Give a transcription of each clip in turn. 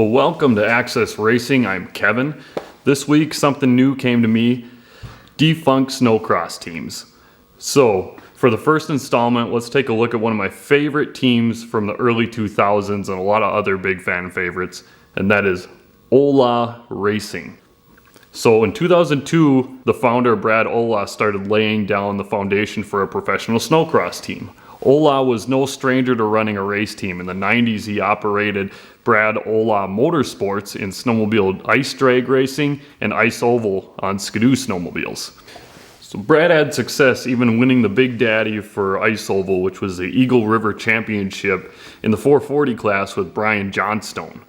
Well, welcome to Access Racing. I'm Kevin. This week, something new came to me, Defunct Snocross teams. So, for the first installment, let's take a look at one of my favorite teams from the early 2000s and a lot of other big fan favorites, and that is Olah Racing. So in 2002, the founder, Brad Olah, started laying down the foundation for a professional snowcross team. Olah was no stranger to running a race team. In the 90s, he operated Brad Olah Motorsports in snowmobile ice drag racing and ice oval on skidoo snowmobiles. So Brad had success even winning the Big Daddy for ice oval, which was the Eagle River Championship in the 440 class with Brian Johnstone.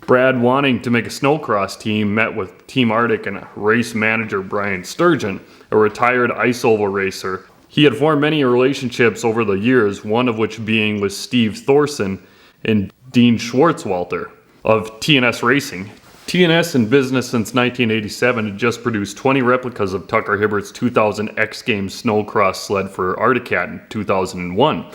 Brad, wanting to make a snowcross team, met with Team Arctic and race manager Brian Sturgeon, a retired ice oval racer. He had formed many relationships over the years, one of which being with Steve Thorson and Dean Schwartzwalter of TNS Racing. TNS, in business since 1987, had just produced 20 replicas of Tucker Hibbert's 2000 X Games snowcross sled for Arctic in 2001.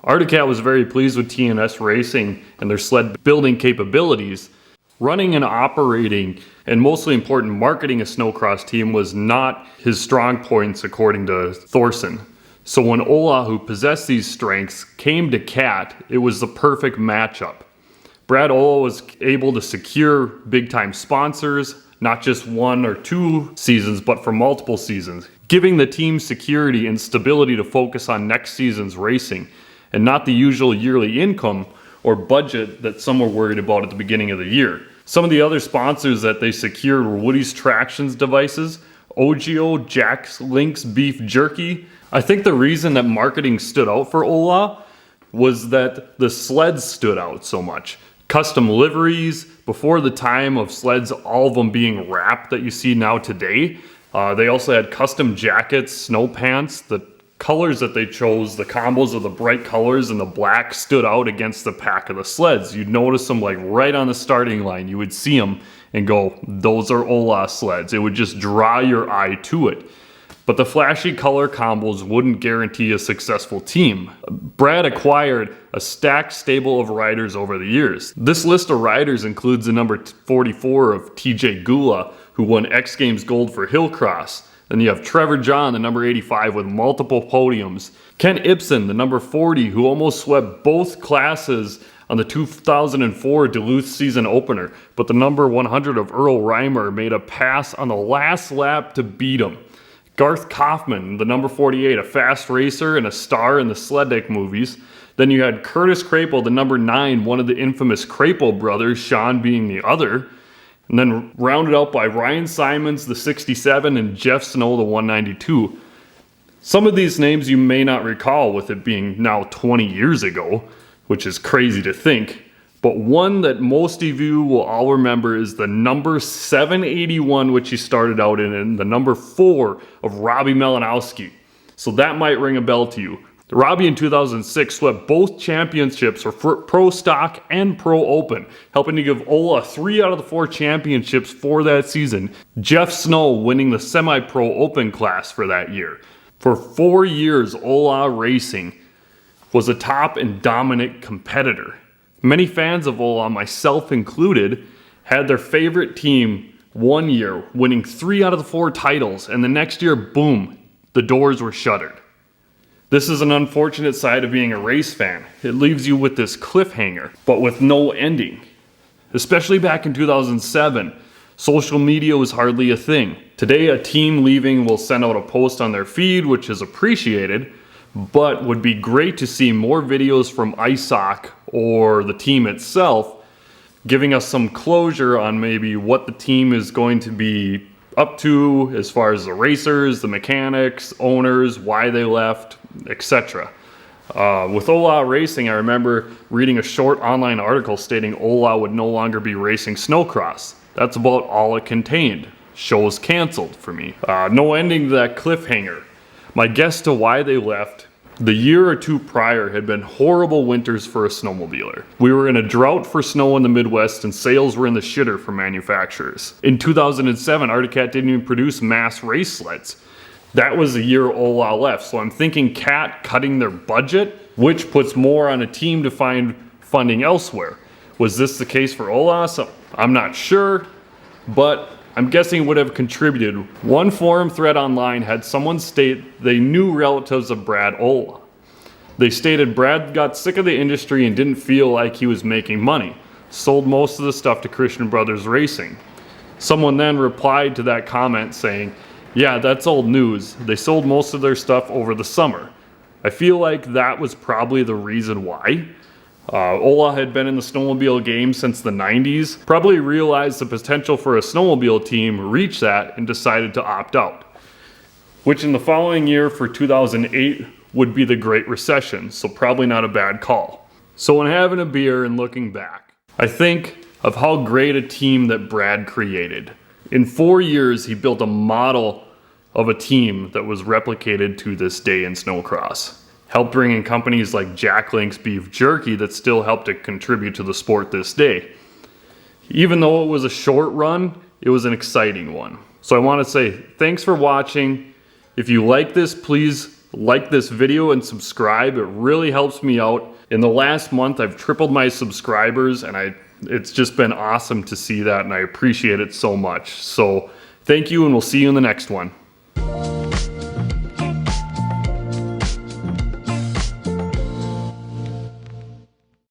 Arctic was very pleased with TNS Racing and their sled building capabilities. Running and operating, and mostly important, marketing a snowcross team was not his strong points, according to Thorson. So when Olah, who possessed these strengths, came to CAT, it was the perfect matchup. Brad Olah was able to secure big-time sponsors, not just 1 or 2 seasons, but for multiple seasons, giving the team security and stability to focus on next season's racing, and not the usual yearly income or budget that some were worried about at the beginning of the year. Some of the other sponsors that they secured were Woody's Tractions devices, OGO, Jack's Link's Beef Jerky. I think the reason that marketing stood out for Olah was that the sleds stood out so much. Custom liveries, before the time of sleds, all of them being wrapped that you see now today. They also had custom jackets, snow pants. The colors that they chose, the combos of the bright colors and the black, stood out against the pack of the sleds. You'd notice them like right on the starting line. You would see them and go, those are Olah sleds. It would just draw your eye to it. But the flashy color combos wouldn't guarantee a successful team. Brad acquired a stacked stable of riders over the years. This list of riders includes the number 44 of TJ Gula, who won X Games gold for Hillcross. Then you have Trevor John, the number 85, with multiple podiums. Ken Ibsen, the number 40, who almost swept both classes on the 2004 Duluth season opener. But the number 100 of Earl Reimer made a pass on the last lap to beat him. Garth Kaufman, the number 48, a fast racer and a star in the Sled Deck movies. Then you had Curtis Crapel, the number 9, one of the infamous Crapel brothers, Sean being the other. And then rounded out by Ryan Simons, the 67, and Jeff Snow, the 192. Some of these names you may not recall, with it being now 20 years ago, which is crazy to think. But one that most of you will all remember is the number 781, which he started out in, and the number 4 of Robbie Malinowski. So that might ring a bell to you. Robbie in 2006 swept both championships for Pro Stock and Pro Open, helping to give Olah 3 out of the 4 championships for that season. Jeff Snow winning the Semi-Pro Open class for that year. For 4 years, Olah Racing was a top and dominant competitor. Many fans of Olah, myself included, had their favorite team one year winning 3 out of the 4 titles, and the next year, boom, the doors were shuttered. This is an unfortunate side of being a race fan. It leaves you with this cliffhanger, but with no ending. Especially back in 2007, social media was hardly a thing. Today, a team leaving will send out a post on their feed, which is appreciated, but would be great to see more videos from ISOC or the team itself, giving us some closure on maybe what the team is going to be up to as far as the racers, the mechanics, owners, why they left, etc. With Olah Racing, I remember reading a short online article stating Olah would no longer be racing snowcross. That's about all it contained. Show's canceled for me. No ending to that cliffhanger. My guess to why they left: the year or 2 prior had been horrible winters for a snowmobiler. We were in a drought for snow in the Midwest and sales were in the shitter for manufacturers. In 2007, Arctic didn't even produce mass race sleds. That was the year Olah left, so I'm thinking CAT cutting their budget, which puts more on a team to find funding elsewhere. Was this the case for Olah? So I'm not sure, but I'm guessing it would have contributed. One forum thread online had someone state they knew relatives of Brad Olah. They stated Brad got sick of the industry and didn't feel like he was making money. Sold most of the stuff to Christian Brothers Racing. Someone then replied to that comment saying, yeah, that's old news. They sold most of their stuff over the summer. I feel like that was probably the reason why. Olah had been in the snowmobile game since the 90s, probably realized the potential for a snowmobile team, reached that, and decided to opt out. Which in the following year for 2008 would be the Great Recession, so probably not a bad call. So when having a beer and looking back, I think of how great a team that Brad created. In 4 years, he built a model of a team that was replicated to this day in Snocross. Helped bring in companies like Jack Link's Beef Jerky that still helped to contribute to the sport this day. Even though it was a short run, it was an exciting one. So I want to say thanks for watching. If you like this, please like this video and subscribe. It really helps me out. In the last month, I've tripled my subscribers, and it's just been awesome to see that, and I appreciate it so much. So thank you, and we'll see you in the next one.